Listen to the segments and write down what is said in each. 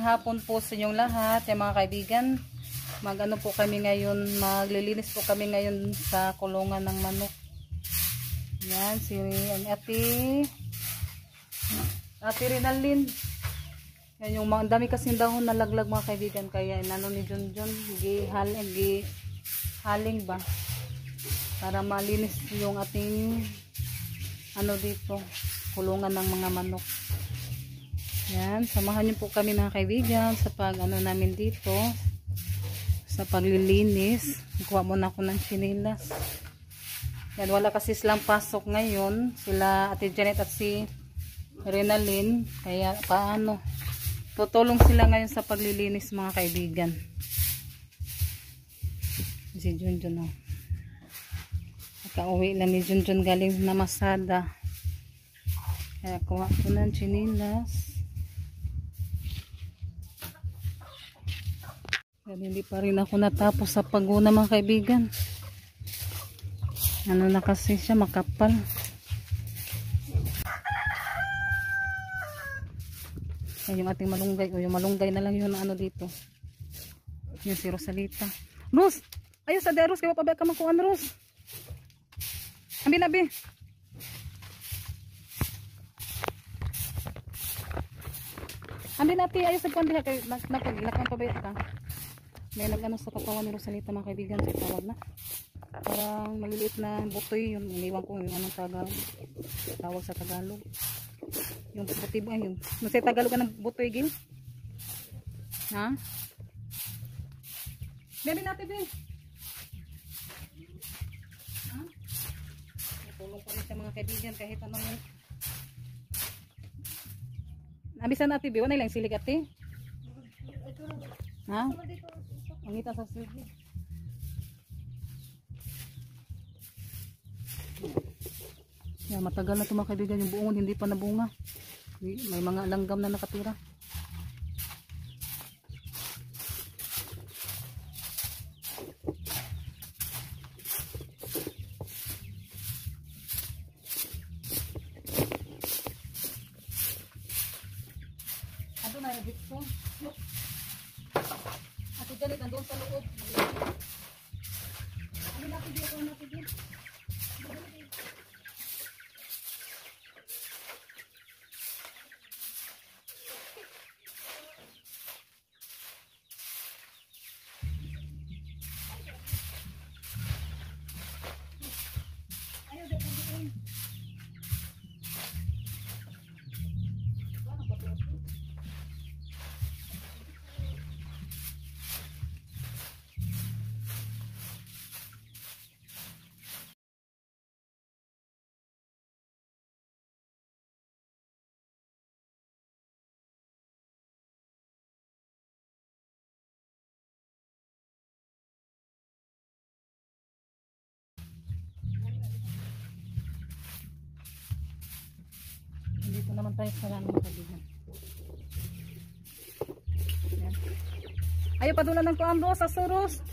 Magandang hapon po sa inyong lahat, mga kaibigan. Mag-ano po kami ngayon, maglilinis po kami ngayon sa kulungan ng manok. Yan, ang ate Rinalyn. Yan yung mga dami kasing dahon nalaglag, mga kaibigan. Kaya inano ni Junjun, haling ba? Para malinis yung ating ano dito, kulungan ng mga manok. Yan, samahan niyo po kami, mga kaibigan, sa pag ano namin dito, sa paglilinis. Kuha muna ako ng sinilas. Yan, wala kasi silang pasok ngayon, sila Ate Janet at si Rinalyn, kaya paano, tutulong sila ngayon sa paglilinis, mga kaibigan. Si Junjun, oh. Nakauwi lang ni Junjun galing na Masada, kaya kuha ko ng sinilas. Hindi pa rin ako natapos sa paguna, mga kaibigan. Ano na kasi siya, makapal. Ay, yung ating malunggay, o yung malunggay na lang yun, ano dito, yung si Rosalita. Rose, ayos sa Rose, kayo pa ba ka makuhaan, Rose? Abi. Ambi natin, ayos sa kuhan diha, kayo nakapang pa ba ka? May nag-ano sa katawan ni Rosalita, mga kaibigan, sa tawag na parang maliliit na butoy, yung iniwan ko yung anong tawag sa Tagalog, yung butoy ba yun, nasa Tagalog ka ng butoy, gil ha? Bebe natin, be ha? Natulong pa rin siya, mga kaibigan, kahit anong yun. Abisan natin, be, wala lang silig ate ha? Ang ita sa silgi. Yan, matagal na ito, mga kaibigan, yung buong hindi pa nabunga. May mga langgam na nakatira. Ano na yung dito? Ate Janet, nandun sa loob. Ano natin dito? Ano natin dito? Dito naman tayo sa lanang, mga kaibigan. Yan. Ayaw padulan ng kuambo sa suros.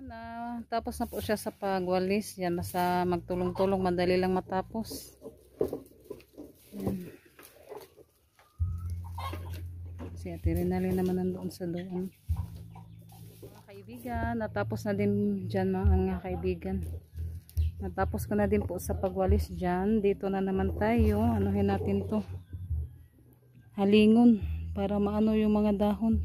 na tapos na po siya sa pagwalis. Yan, nasa magtulong-tulong, madali lang matapos. Yan. Si Ate Rinalyn naman nandoon sa doon. Mga kaibigan, natapos na din dyan mga kaibigan. Natapos ko na din po sa pagwalis dyan. Dito na naman tayo. Anuhin natin to. Halingon para maano yung mga dahon.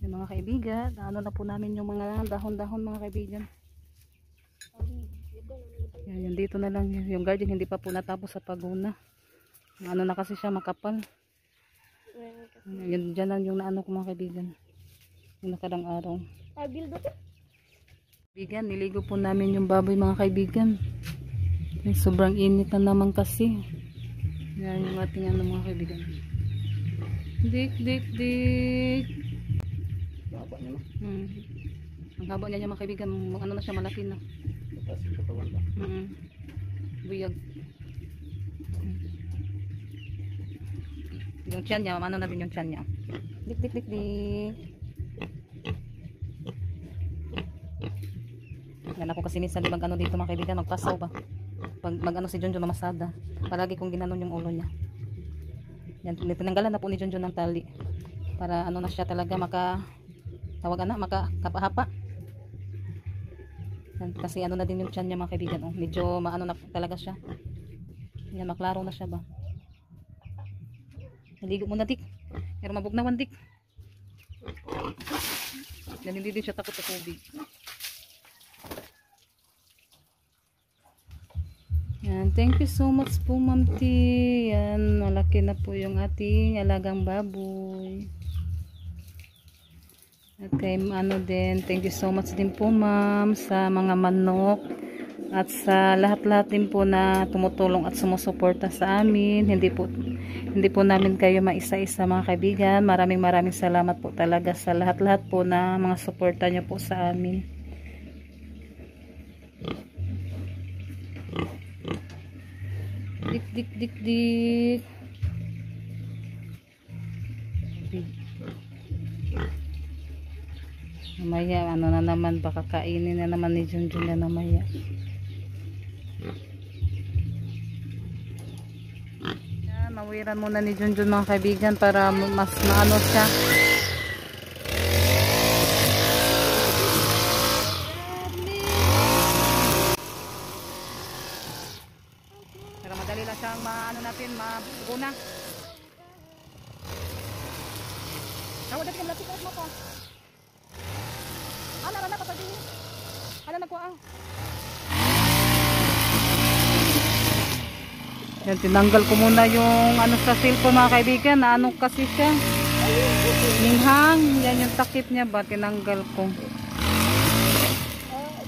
Yung mga kaibigan, ano na po namin yung mga dahon-dahon mga kaibigan. Yan, yung dito na lang yung garden, hindi pa po natapos sa paguna. Ano na kasi siya, makapal. Yun, dyan lang yung naano ko mga kaibigan. Yung nakadang araw. Kaibigan, niligo po namin yung baboy mga kaibigan. Sobrang init na naman kasi. Yan yung ating ano mga kaibigan. Dik. Ang haba niya mga kaibigan, ano na siya, malaki na. Buyag. Yung tiyan niya, ano na rin yung tiyan niya. Dik. Yan ako kasi minsan ibang ano dito mga kaibigan, magpasaw ba. Pag mag-ano si Junjun mamasada, palagi kong ginanon yung ulo niya. Yan, tinanggalan na po ni Junjun ng tali. Para ano na siya talaga makakapahapa. Yan, kasi ano na din yung tiyan niya mga kaibigan. Oh, medyo maano na talaga siya. Yan, maklaro na siya ba. Naligo muna dik. Pero mabugnawan dik. Yan, hindi din siya takot sa tubig. Yan, thank you so much po Ma'am T. Yan, malaki na po yung ating alagang baboy. At kay ano din, thank you so much din po ma'am sa mga manok. At sa lahat-lahat din po na tumutulong at sumusuporta sa amin. Hindi po namin kayo maisa-isa mga kaibigan. Maraming salamat po talaga sa lahat-lahat po na mga suporta nyo po sa amin. Dik. Mamaya, ano na naman, baka kainin na naman ni Junjun na mamaya. Yan, mawiran muna ni Junjun mga kaibigan para mas maano siya. Pero madali lang siyang maano natin, mapuna. Tawad natin ang lapit mo ko. Ano pa din? Ano na ko ang? Yan, tinanggal ko muna yung ano sa cellphone mga kaibigan. Na ano kasi siya? Ninghang. Yan yung takip niya ba? Tinanggal ko.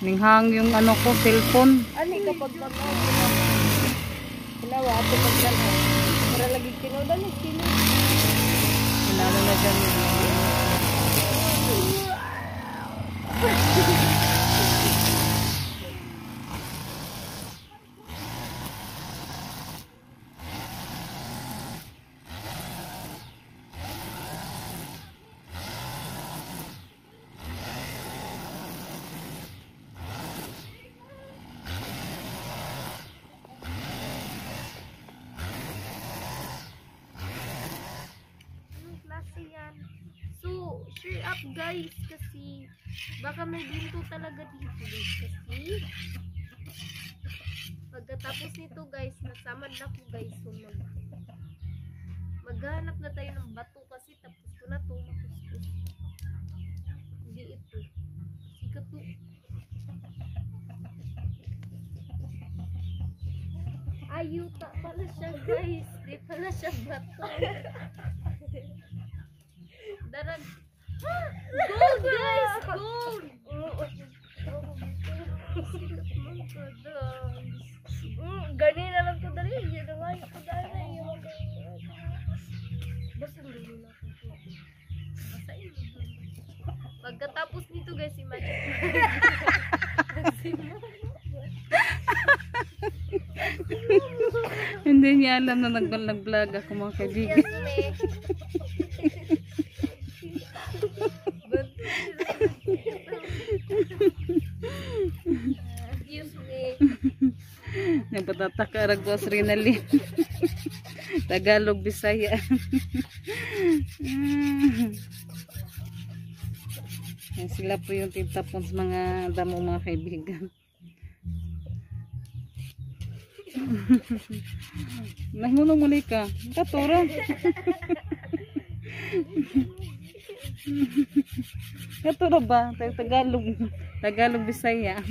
Ninghang yung ano ko, cellphone. Ano kapag mag-out? Hinawa ako pag-out. Para lagi kinudan yung sino. Hinalo na dyan. So, share up guys kasi baka may ginto talaga dito guys kasi pagkatapos nito guys nasamad na ko guys so maghanap na tayo ng bato kasi tapos ko na itong makuskus hindi ito sikat to Ayuta pala siya guys. Di pala siya bato. Darag. Gold guys! Gold! Gani na lang ko dali. Yan naman ko dali. Basta dali na ko. Basahin mo dun. Pagkatapos nito guys, imagine. Hindi niya alam na nag-vlog ako mga kaibigan. Excuse me. Nagpatataka ragwas Rinalyn. Tagalog, Bisaya. Yan, sila po yung titapon sa mga damo mga kaibigan. Nahulong muli ka. Katura. Katura ba? Tagalog, Bisaya.